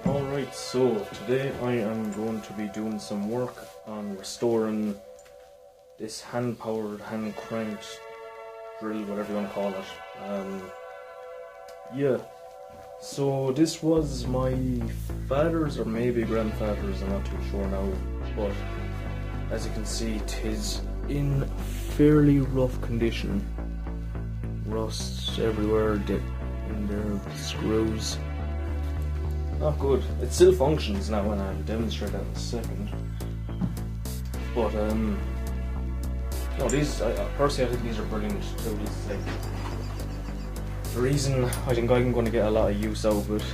Alright, so today I am going to be doing some work on restoring this hand-powered, hand-cranked drill, whatever you want to call it. Yeah, so this was my father's or maybe grandfather's, I'm not too sure now, but as you can see, it is in fairly rough condition. Rust everywhere, in there, screws. Not good. It still functions now, and I'll demonstrate that in a second. But no, these personally I think these are brilliant tools. Like, the reason I think I'm going to get a lot of use out of it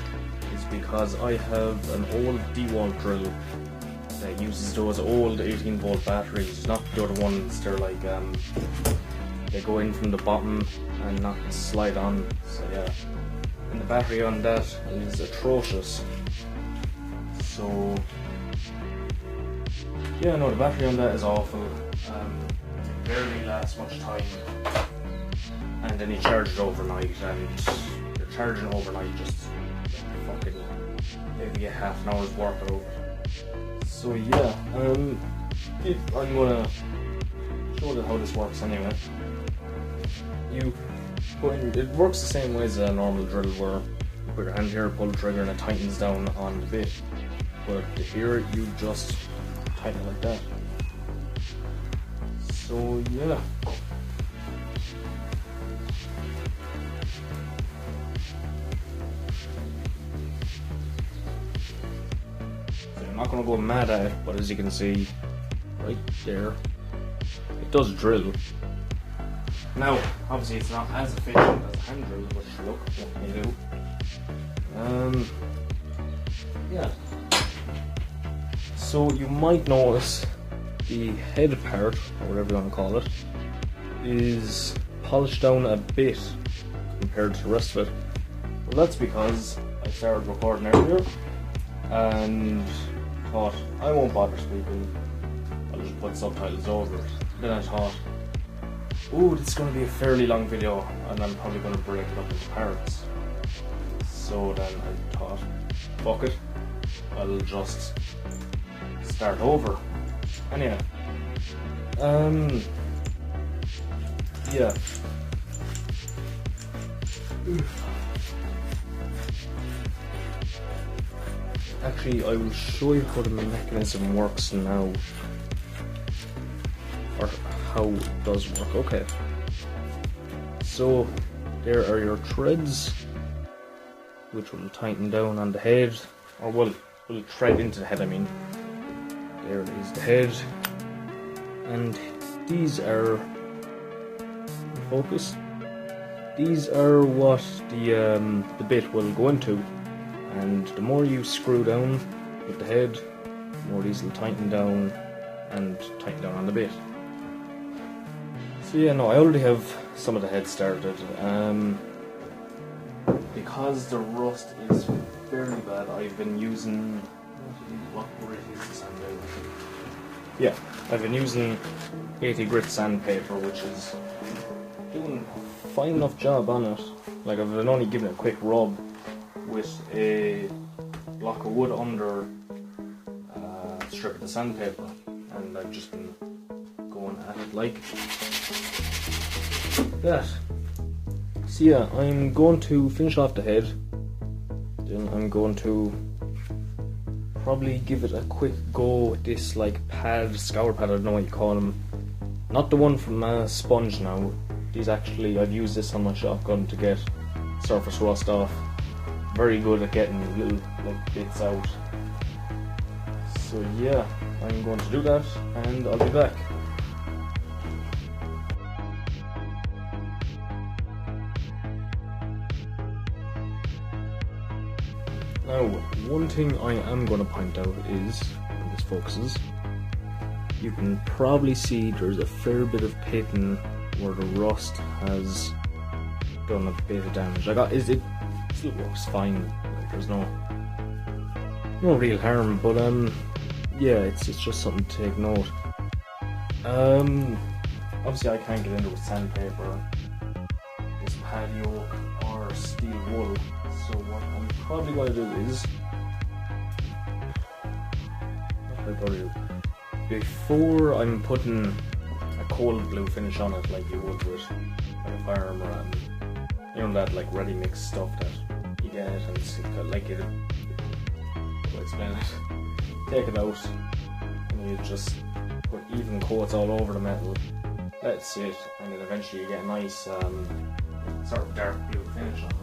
is because I have an old DeWalt drill that uses those old 18-volt batteries, not the other ones. They're like they go in from the bottom and not slide on. So yeah. And the battery on that is atrocious. So yeah, no, the battery on that is awful. It barely lasts much time, and then you charge it overnight, and you're charging overnight just fucking maybe a half an hour's work out of it. So yeah, I'm gonna show you how this works anyway. It works the same way as a normal drill, where you put your hand here, pull the trigger, and it tightens down on the bit. But here you just tighten it like that. So yeah. So I'm not going to go mad at it, but as you can see, right there, it does drill. Now, obviously it's not as efficient as a hand drill, but look what can you do. Yeah. So you might notice the head part, or whatever you want to call it, is polished down a bit compared to the rest of it. Well, that's because I started recording earlier and thought I won't bother speaking, I'll just put subtitles over it. Then I thought, oh, this is going to be a fairly long video, and I'm probably going to break it up into parts. So then I thought, fuck it, I'll just start over. Anyway, yeah. Actually, I will show you how the mechanism works now. Or how it does work. Okay, so there are your threads, which will tighten down on the head, or will thread into the head, I mean. There is the head, and these are, focus, these are what the bit will go into, and the more you screw down with the head, the more these will tighten down and tighten down on the bit. So yeah, no, I already have some of the head started. Because the rust is fairly bad, I've been using, what grit is this sandpaper? Yeah, I've been using 80 grit sandpaper, which is doing a fine enough job on it. Like, I've been only giving it a quick rub with a block of wood under a strip of the sandpaper, and I've just been going at it like that. So yeah, I'm going to finish off the head, then I'm going to probably give it a quick go with this like pad, scour pad, I don't know what you call them, not the one from Sponge now. These actually, I've used this on my shotgun to get surface rust off. Very good at getting little like bits out. So yeah, I'm going to do that and I'll be back. Now, one thing I am going to point out is, when this focuses, you can probably see there's a fair bit of pitting where the rust has done a bit of damage. It still works fine, like, there's no real harm, but yeah, it's just something to take note. Obviously I can't get into with sandpaper, this pad yoke or steel wool, so what I'm probably going to do is I'll probably do. Before I'm putting a cold blue finish on it, like you would with like a firearm or you know, that like ready mix stuff that you get, and it's like it. I'll explain it. Take it out, and you just put even coats all over the metal. Let it sit, and then eventually you get a nice sort of dark blue finish on it.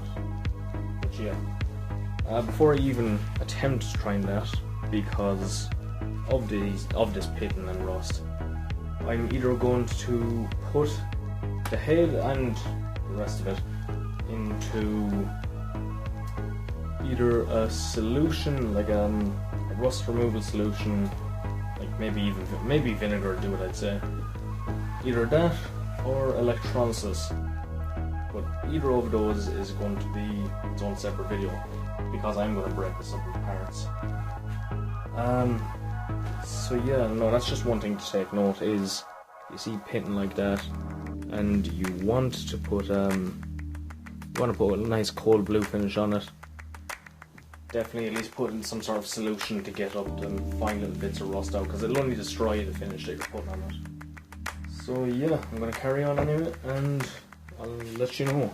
But yeah, before I even attempt trying that, because of this pitting and rust, I'm either going to put the head and the rest of it into either a solution, like a rust removal solution, like maybe vinegar would do it, I'd say. Either that or electrolysis, but either of those is going to be its own separate video, because I'm going to break this up in parts. So yeah, no, that's just one thing to take note, is you see pitting like that, and you want to put a nice cold blue finish on it. Definitely at least put in some sort of solution to get up the fine little bits of rust out, because it'll only destroy the finish that you're putting on it. So yeah, I'm going to carry on anyway, and I'll let you know.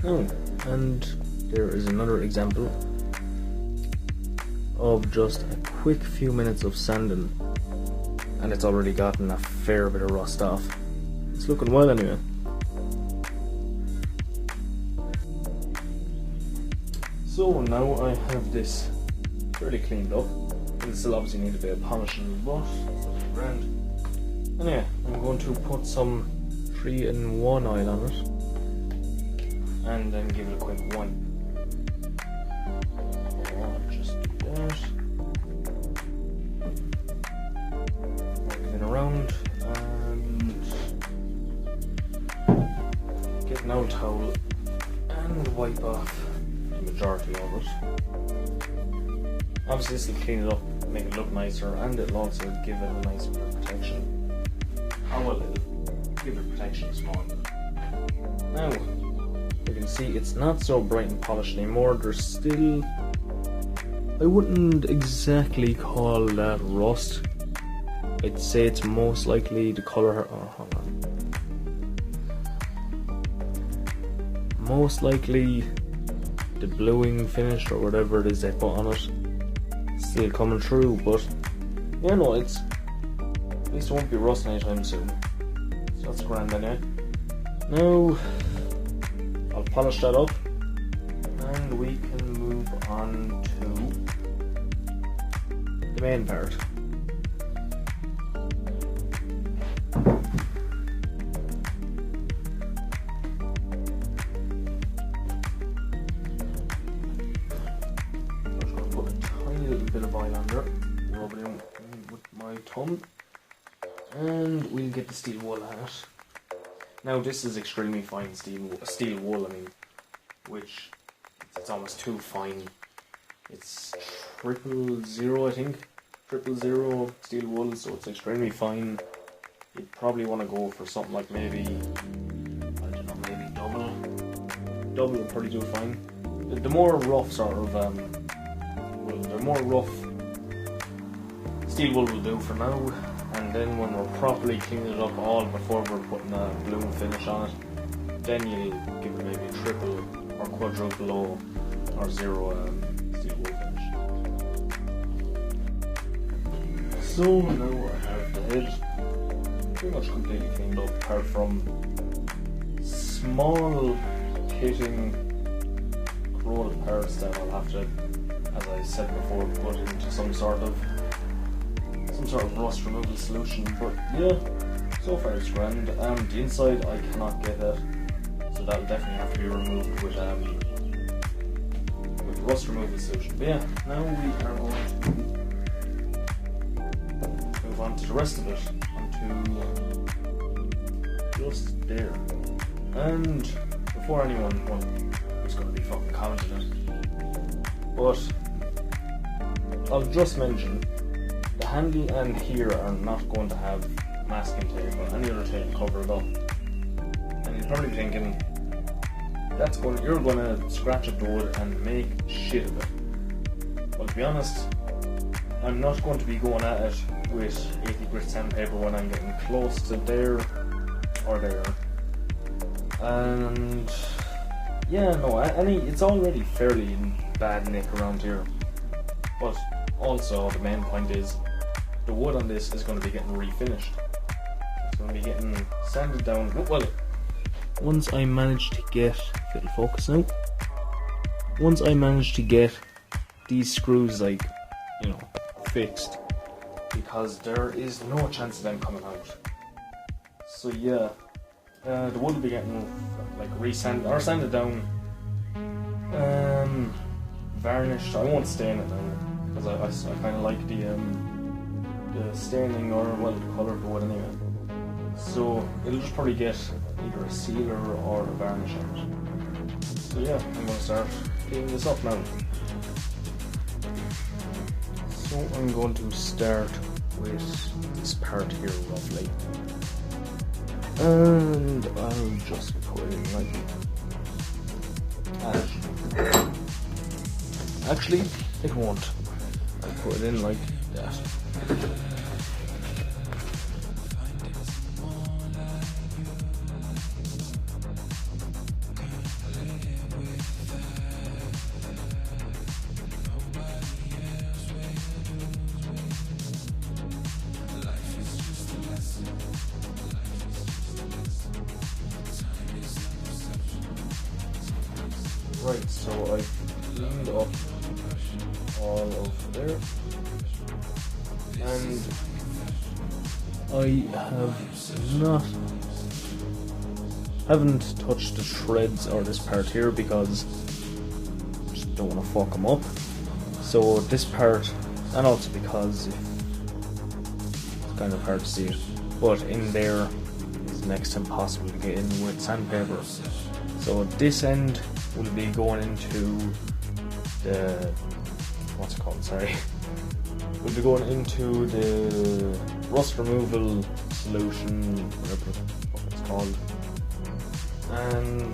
Oh, and there is another example of just a quick few minutes of sanding, and it's already gotten a fair bit of rust off. It's looking well anyway. So now I have this fairly cleaned up. It'll still obviously need a bit of polishing, but it's looking grand. And yeah, I'm going to put some 3-in-1 oil on it, and then give it a quick wipe. Just do that. Wipe it around, and get an old towel and wipe off the majority of it. Obviously this will clean it up, make it look nicer, and it'll also give it a nice bit of protection. Oh well, it'll give it protection small. Now, you can see it's not so bright and polished anymore. There's still, I wouldn't exactly call that rust. I'd say it's most likely the colour, hold on. Most likely the bluing finish or whatever it is they put on it still coming through, but yeah, no, it's at least it won't be rust anytime soon, so that's grand anyway. Now I'll polish that up, and we can move on to the main part. Bit of oil under it, rub it in with my thumb, and we'll get the steel wool out. Now this is extremely fine steel wool, I mean, which it's almost too fine. It's 000, I think, 000 steel wool, so it's extremely fine. You'd probably want to go for something like maybe, I don't know, maybe double would probably do fine. The more rough sort of the more rough steel wool will do for now, and then when we're properly cleaning it up all before we're putting a blue finish on it, then you'll give it maybe a triple or quadruple O or 0 steel wool finish. So now I have the head pretty much completely cleaned up, apart from small pitting corroded parts that I'll have to, as I said before, put into some sort of rust removal solution. But yeah, so far it's grand. The inside I cannot get it, so that'll definitely have to be removed with rust removal solution. But yeah, now we are going to move on to the rest of it, onto just there. And before anyone who's going to be fucking commenting it, but I'll just mention the handle and here are not going to have masking tape or any other tape, cover it up. And you're probably thinking, you're gonna scratch up the wood and make shit of it. Well, to be honest, I'm not going to be going at it with 80 grit sandpaper when I'm getting close to there or there. And yeah, no, it's already fairly in bad nick around here. But also, the main point is, the wood on this is going to be getting refinished. It's going to be getting sanded down. Well, once I manage to get, if it'll focus now, once I manage to get these screws, like, you know, fixed, because there is no chance of them coming out. So yeah, the wood will be getting like sanded down, varnished. I won't stain it now because I kind of like the staining, or well, the colour of the wood anyway. So it'll just probably get either a sealer or a varnish on it. So yeah, I'm going to start cleaning this up now. So I'm going to start with this part here roughly, and I'll just put it in like that. Actually, it won't. I'll put it in like that. Right, so I've cleaned up all of there, and I haven't touched the shreds or this part here because I just don't want to fuck them up. So this part, and also because it's kind of hard to see it, but in there is next to impossible to get in with sandpaper. So this end will be going into the, what's it called, sorry, we'll be going into the rust removal solution, whatever the fuck it's called. And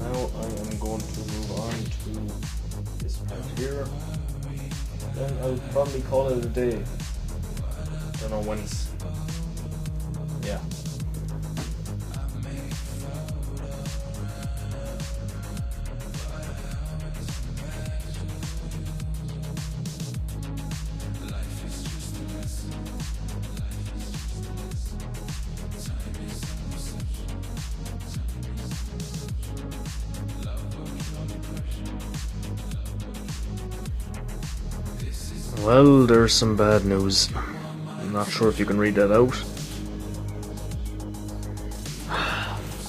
now I am going to move on to this part here. Then I'll probably call it a day. Don't know when it's, yeah. Well, there's some bad news. I'm not sure if you can read that out.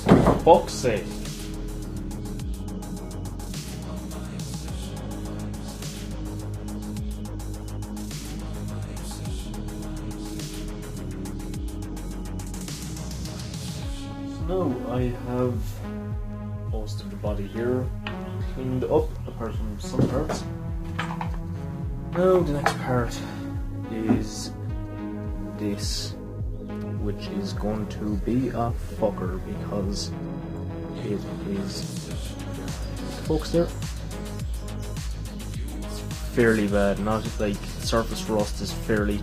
For fuck's sake. Now I have most of the body here cleaned up, apart from some parts. Now the next part is this, which is going to be a fucker because it is, folks, there, it's fairly bad. Not like surface rust is fairly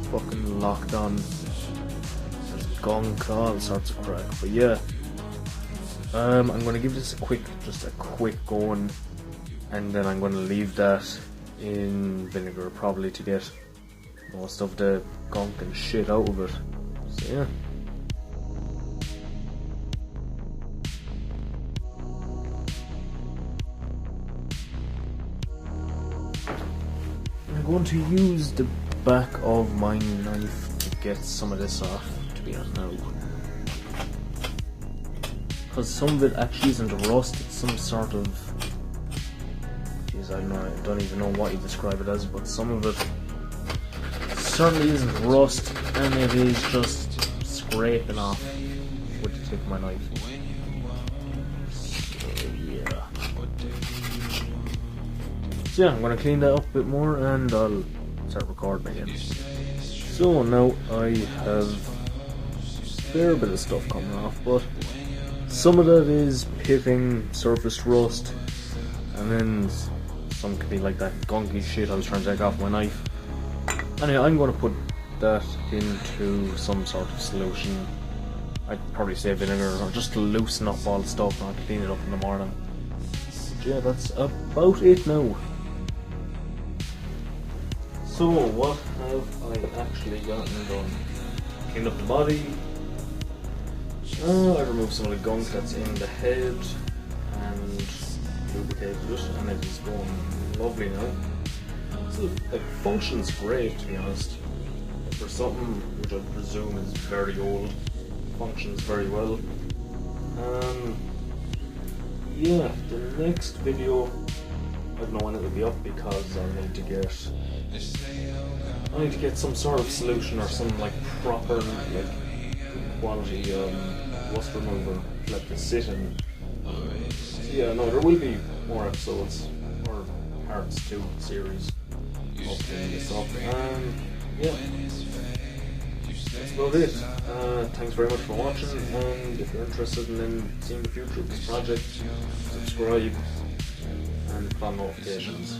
fucking locked on. There's gunk, all sorts of crap. But yeah, I'm going to give this just a quick going, and then I'm going to leave that in vinegar probably to get most of the gunk and shit out of it. So yeah. I'm going to use the back of my knife to get some of this off, to be honest now. Because some of it actually isn't rust, it's some sort of, I don't even know what you describe it as, but some of it certainly isn't rust, and it is just scraping off with the tip of my knife. So yeah. So yeah, I'm going to clean that up a bit more and I'll start recording again. So now I have a fair bit of stuff coming off, but some of that is pitting, surface rust, and then some could be like that gunky shit I was trying to take off my knife. Anyway, I'm going to put that into some sort of solution. I'd probably say vinegar, or just to loosen up all the stuff and I'll clean it up in the morning. But yeah, that's about it now. So what have I actually gotten done? Cleaned up the body. I removed some of the gunk that's in the head and lubricated it, and it is going lovely now. So it functions great, to be honest. For something which I presume is very old, functions very well. Yeah, the next video, I don't know when it will be up because I need to get some sort of solution or some like proper like quality rust remover to let this sit in. So yeah, no, there will be more episodes or parts to the series of cleaning this up. Yeah, that's about it. Thanks very much for watching, and if you're interested in seeing the future of this project, subscribe and put on notifications.